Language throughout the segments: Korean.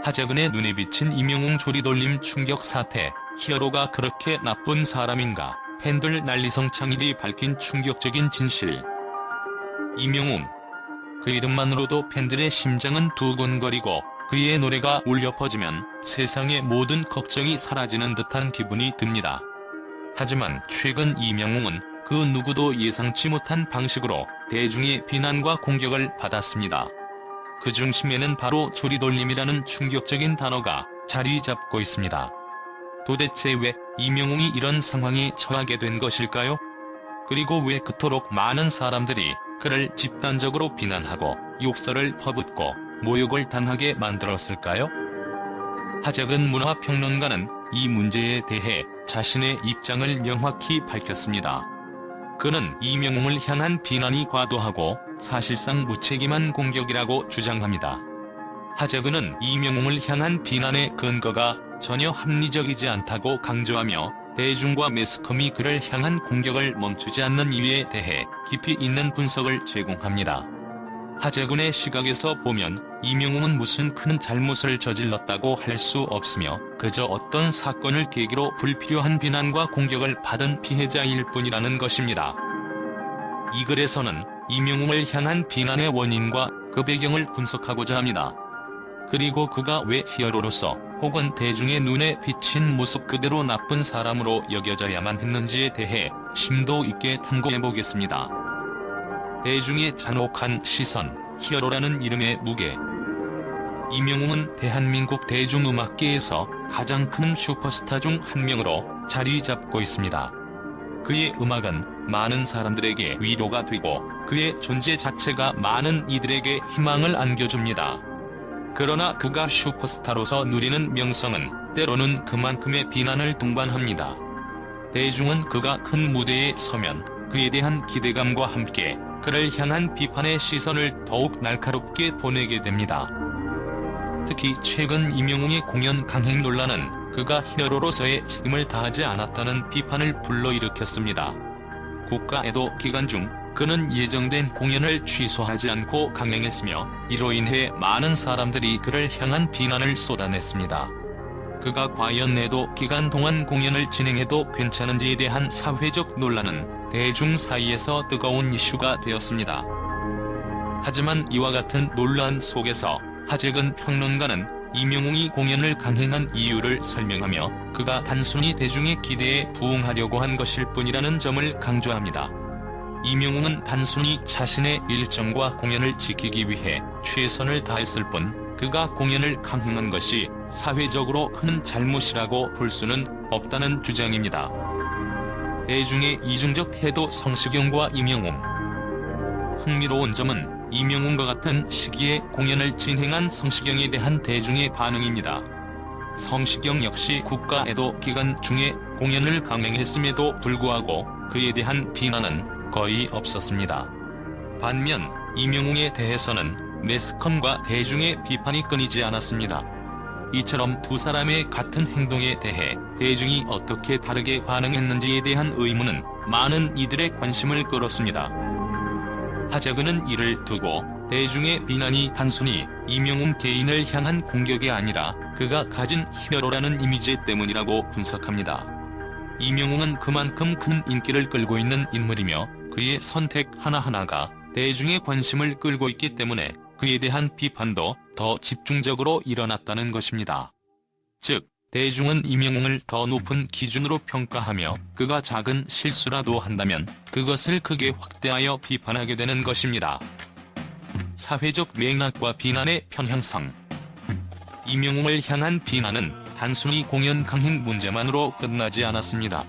하재근의 눈에 비친 임영웅 조리돌림 충격 사태, 히어로가 그렇게 나쁜 사람인가? 팬들 난리성창일이 밝힌 충격적인 진실. 임영웅. 그 이름만으로도 팬들의 심장은 두근거리고 그의 노래가 울려 퍼지면 세상의 모든 걱정이 사라지는 듯한 기분이 듭니다. 하지만 최근 임영웅은 그 누구도 예상치 못한 방식으로 대중의 비난과 공격을 받았습니다. 그 중심에는 바로 조리돌림이라는 충격적인 단어가 자리 잡고 있습니다. 도대체 왜 임영웅이 이런 상황에 처하게 된 것일까요? 그리고 왜 그토록 많은 사람들이 그를 집단적으로 비난하고 욕설을 퍼붓고 모욕을 당하게 만들었을까요? 하재근 문화평론가는 이 문제에 대해 자신의 입장을 명확히 밝혔습니다. 그는 임영웅을 향한 비난이 과도하고 사실상 무책임한 공격이라고 주장합니다. 하재근은 임영웅을 향한 비난의 근거가 전혀 합리적이지 않다고 강조하며 대중과 매스컴이 그를 향한 공격을 멈추지 않는 이유에 대해 깊이 있는 분석을 제공합니다. 하재근의 시각에서 보면 임영웅은 무슨 큰 잘못을 저질렀다고 할 수 없으며 그저 어떤 사건을 계기로 불필요한 비난과 공격을 받은 피해자일 뿐이라는 것입니다. 이 글에서는 임영웅을 향한 비난의 원인과 그 배경을 분석하고자 합니다. 그리고 그가 왜 히어로로서 혹은 대중의 눈에 비친 모습 그대로 나쁜 사람으로 여겨져야만 했는지에 대해 심도 있게 탐구해보겠습니다. 대중의 잔혹한 시선, 히어로라는 이름의 무게. 임영웅은 대한민국 대중음악계에서 가장 큰 슈퍼스타 중 한 명으로 자리 잡고 있습니다. 그의 음악은 많은 사람들에게 위로가 되고 그의 존재 자체가 많은 이들에게 희망을 안겨줍니다. 그러나 그가 슈퍼스타로서 누리는 명성은 때로는 그만큼의 비난을 동반합니다. 대중은 그가 큰 무대에 서면 그에 대한 기대감과 함께 그를 향한 비판의 시선을 더욱 날카롭게 보내게 됩니다. 특히 최근 임영웅의 공연 강행 논란은 그가 히어로로서의 책임을 다하지 않았다는 비판을 불러일으켰습니다. 국가애도 기간 중 그는 예정된 공연을 취소하지 않고 강행했으며 이로 인해 많은 사람들이 그를 향한 비난을 쏟아냈습니다. 그가 과연 애도 기간 동안 공연을 진행해도 괜찮은지에 대한 사회적 논란은 대중 사이에서 뜨거운 이슈가 되었습니다. 하지만 이와 같은 논란 속에서 하재근 평론가는 임영웅이 공연을 강행한 이유를 설명하며 그가 단순히 대중의 기대에 부응하려고 한 것일 뿐이라는 점을 강조합니다. 임영웅은 단순히 자신의 일정과 공연을 지키기 위해 최선을 다했을 뿐 그가 공연을 강행한 것이 사회적으로 큰 잘못이라고 볼 수는 없다는 주장입니다. 대중의 이중적 태도 성시경과 임영웅. 흥미로운 점은 임영웅과 같은 시기에 공연을 진행한 성시경에 대한 대중의 반응입니다. 성시경 역시 국가애도 기간 중에 공연을 강행했음에도 불구하고 그에 대한 비난은 거의 없었습니다. 반면 임영웅에 대해서는 매스컴과 대중의 비판이 끊이지 않았습니다. 이처럼 두 사람의 같은 행동에 대해 대중이 어떻게 다르게 반응했는지에 대한 의문은 많은 이들의 관심을 끌었습니다. 하재근은 이를 두고 대중의 비난이 단순히 임영웅 개인을 향한 공격이 아니라 그가 가진 히어로라는 이미지 때문이라고 분석합니다. 임영웅은 그만큼 큰 인기를 끌고 있는 인물이며 그의 선택 하나하나가 대중의 관심을 끌고 있기 때문에 그에 대한 비판도 더 집중적으로 일어났다는 것입니다. 즉, 대중은 임영웅을 더 높은 기준으로 평가하며 그가 작은 실수라도 한다면 그것을 크게 확대하여 비판하게 되는 것입니다. 사회적 맥락과 비난의 편향성. 임영웅을 향한 비난은 단순히 공연 강행 문제만으로 끝나지 않았습니다.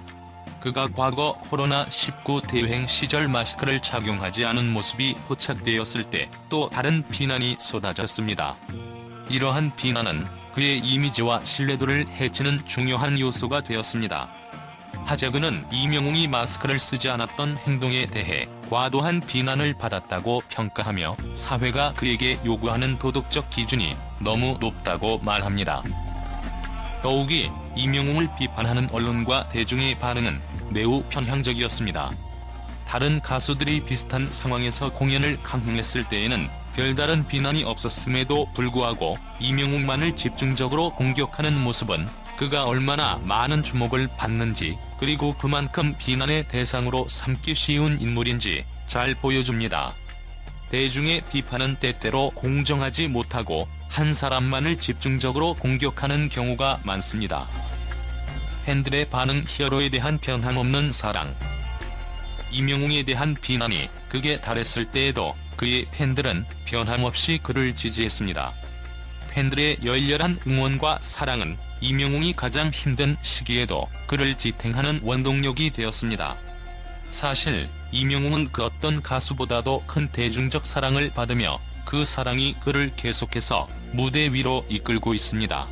그가 과거 코로나19 대유행 시절 마스크를 착용하지 않은 모습이 포착되었을 때 또 다른 비난이 쏟아졌습니다. 이러한 비난은 그의 이미지와 신뢰도를 해치는 중요한 요소가 되었습니다. 하재근은 임영웅이 마스크를 쓰지 않았던 행동에 대해 과도한 비난을 받았다고 평가하며 사회가 그에게 요구하는 도덕적 기준이 너무 높다고 말합니다. 더욱이 임영웅을 비판하는 언론과 대중의 반응은 매우 편향적이었습니다. 다른 가수들이 비슷한 상황에서 공연을 강행했을 때에는 별다른 비난이 없었음에도 불구하고 이명웅만을 집중적으로 공격하는 모습은 그가 얼마나 많은 주목을 받는지, 그리고 그만큼 비난의 대상으로 삼기 쉬운 인물인지 잘 보여줍니다. 대중의 비판은 때때로 공정하지 못하고 한 사람만을 집중적으로 공격하는 경우가 많습니다. 팬들의 반응. 히어로에 대한 변함없는 사랑. 이명웅에 대한 비난이 극에 달했을 때에도 그의 팬들은 변함없이 그를 지지했습니다. 팬들의 열렬한 응원과 사랑은 이명웅이 가장 힘든 시기에도 그를 지탱하는 원동력이 되었습니다. 사실 이명웅은 그 어떤 가수보다도 큰 대중적 사랑을 받으며 그 사랑이 그를 계속해서 무대 위로 이끌고 있습니다.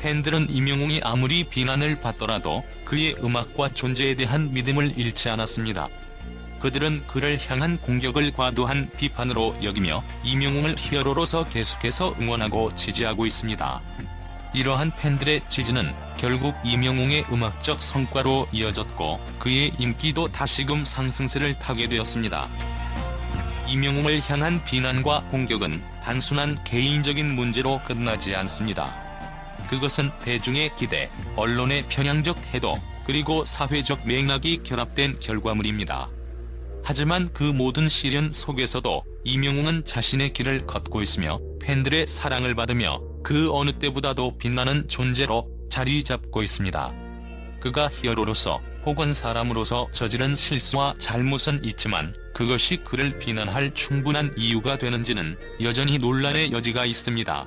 팬들은 이명웅이 아무리 비난을 받더라도 그의 음악과 존재에 대한 믿음을 잃지 않았습니다. 그들은 그를 향한 공격을 과도한 비판으로 여기며 이명웅을 히어로로서 계속해서 응원하고 지지하고 있습니다. 이러한 팬들의 지지는 결국 이명웅의 음악적 성과로 이어졌고 그의 인기도 다시금 상승세를 타게 되었습니다. 이명웅을 향한 비난과 공격은 단순한 개인적인 문제로 끝나지 않습니다. 그것은 대중의 기대, 언론의 편향적 태도, 그리고 사회적 맥락이 결합된 결과물입니다. 하지만 그 모든 시련 속에서도 이명웅은 자신의 길을 걷고 있으며 팬들의 사랑을 받으며 그 어느 때보다도 빛나는 존재로 자리 잡고 있습니다. 그가 히어로로서 혹은 사람으로서 저지른 실수와 잘못은 있지만 그것이 그를 비난할 충분한 이유가 되는지는 여전히 논란의 여지가 있습니다.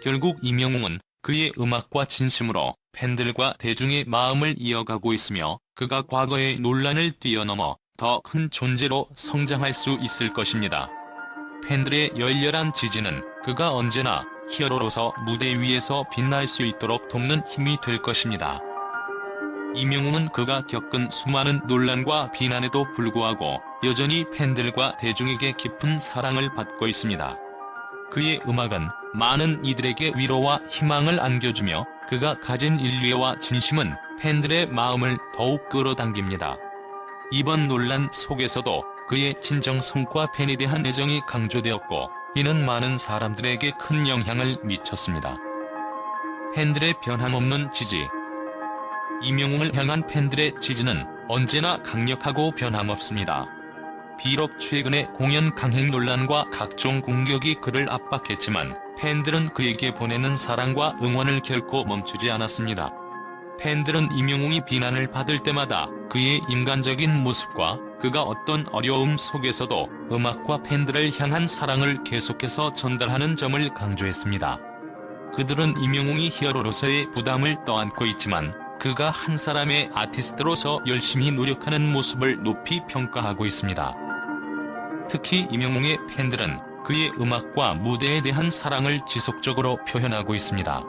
결국 이명웅은 그의 음악과 진심으로 팬들과 대중의 마음을 이어가고 있으며 그가 과거의 논란을 뛰어넘어 더 큰 존재로 성장할 수 있을 것입니다. 팬들의 열렬한 지지는 그가 언제나 히어로로서 무대 위에서 빛날 수 있도록 돕는 힘이 될 것입니다. 이명웅은 그가 겪은 수많은 논란과 비난에도 불구하고 여전히 팬들과 대중에게 깊은 사랑을 받고 있습니다. 그의 음악은 많은 이들에게 위로와 희망을 안겨주며 그가 가진 인류애와 진심은 팬들의 마음을 더욱 끌어당깁니다. 이번 논란 속에서도 그의 진정성과 팬에 대한 애정이 강조되었고 이는 많은 사람들에게 큰 영향을 미쳤습니다. 팬들의 변함없는 지지. 이명웅을 향한 팬들의 지지는 언제나 강력하고 변함없습니다. 비록 최근의 공연 강행 논란과 각종 공격이 그를 압박했지만 팬들은 그에게 보내는 사랑과 응원을 결코 멈추지 않았습니다. 팬들은 이명웅이 비난을 받을 때마다 그의 인간적인 모습과 그가 어떤 어려움 속에서도 음악과 팬들을 향한 사랑을 계속해서 전달하는 점을 강조했습니다. 그들은 이명웅이 히어로로서의 부담을 떠안고 있지만 그가 한 사람의 아티스트로서 열심히 노력하는 모습을 높이 평가하고 있습니다. 특히 이명웅의 팬들은 그의 음악과 무대에 대한 사랑을 지속적으로 표현하고 있습니다.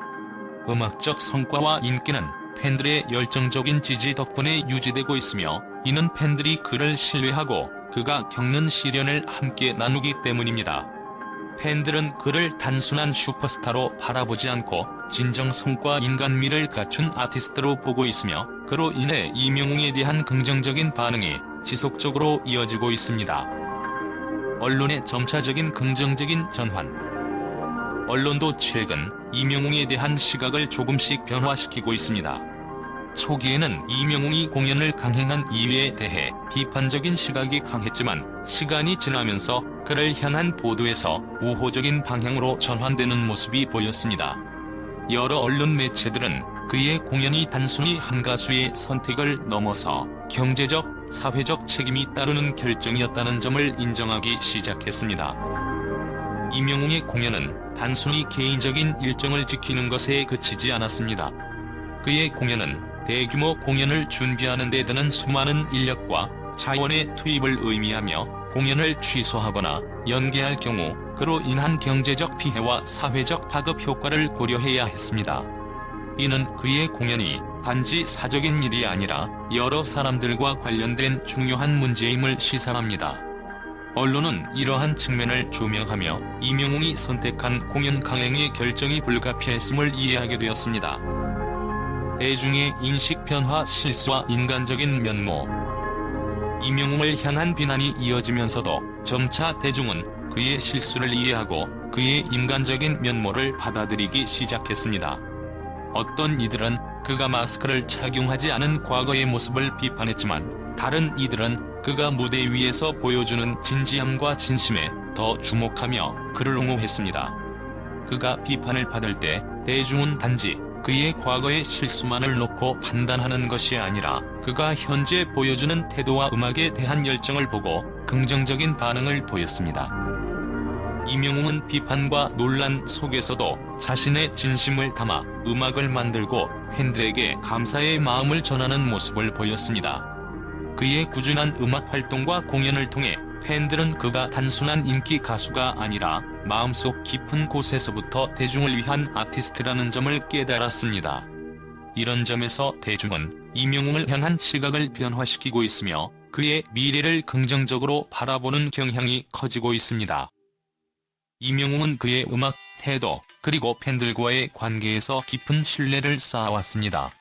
음악적 성과와 인기는 팬들의 열정적인 지지 덕분에 유지되고 있으며 이는 팬들이 그를 신뢰하고 그가 겪는 시련을 함께 나누기 때문입니다. 팬들은 그를 단순한 슈퍼스타로 바라보지 않고 진정성과 인간미를 갖춘 아티스트로 보고 있으며 그로 인해 이명웅에 대한 긍정적인 반응이 지속적으로 이어지고 있습니다. 언론의 점차적인 긍정적인 전환. 언론도 최근 이명웅에 대한 시각을 조금씩 변화시키고 있습니다. 초기에는 이명웅이 공연을 강행한 이유에 대해 비판적인 시각이 강했지만 시간이 지나면서 그를 향한 보도에서 우호적인 방향으로 전환되는 모습이 보였습니다. 여러 언론 매체들은 그의 공연이 단순히 한 가수의 선택을 넘어서 경제적, 사회적 책임이 따르는 결정이었다는 점을 인정하기 시작했습니다. 이명웅의 공연은 단순히 개인적인 일정을 지키는 것에 그치지 않았습니다. 그의 공연은 대규모 공연을 준비하는 데 드는 수많은 인력과 자원의 투입을 의미하며 공연을 취소하거나 연기할 경우 그로 인한 경제적 피해와 사회적 파급 효과를 고려해야 했습니다. 이는 그의 공연이 단지 사적인 일이 아니라 여러 사람들과 관련된 중요한 문제임을 시사합니다. 언론은 이러한 측면을 조명하며 이명웅이 선택한 공연 강행의 결정이 불가피했음을 이해하게 되었습니다. 대중의 인식 변화 실수와 인간적인 면모. 이명웅을 향한 비난이 이어지면서도 점차 대중은 그의 실수를 이해하고 그의 인간적인 면모를 받아들이기 시작했습니다. 어떤 이들은 그가 마스크를 착용하지 않은 과거의 모습을 비판했지만, 다른 이들은 그가 무대 위에서 보여주는 진지함과 진심에 더 주목하며 그를 옹호했습니다. 그가 비판을 받을 때 대중은 단지 그의 과거의 실수만을 놓고 판단하는 것이 아니라 그가 현재 보여주는 태도와 음악에 대한 열정을 보고 긍정적인 반응을 보였습니다. 임영웅은 비판과 논란 속에서도 자신의 진심을 담아 음악을 만들고 팬들에게 감사의 마음을 전하는 모습을 보였습니다. 그의 꾸준한 음악 활동과 공연을 통해 팬들은 그가 단순한 인기 가수가 아니라 마음속 깊은 곳에서부터 대중을 위한 아티스트라는 점을 깨달았습니다. 이런 점에서 대중은 임영웅을 향한 시각을 변화시키고 있으며 그의 미래를 긍정적으로 바라보는 경향이 커지고 있습니다. 임영웅은 그의 음악, 태도, 그리고 팬들과의 관계에서 깊은 신뢰를 쌓아왔습니다.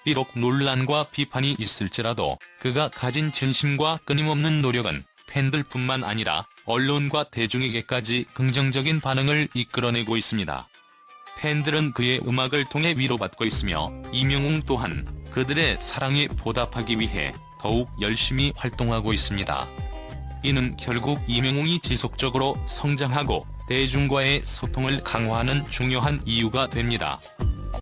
비록 논란과 비판이 있을지라도 그가 가진 진심과 끊임없는 노력은 팬들뿐만 아니라 언론과 대중에게까지 긍정적인 반응을 이끌어내고 있습니다. 팬들은 그의 음악을 통해 위로받고 있으며 임영웅 또한 그들의 사랑에 보답하기 위해 더욱 열심히 활동하고 있습니다. 이는 결국 임영웅이 지속적으로 성장하고 대중과의 소통을 강화하는 중요한 이유가 됩니다.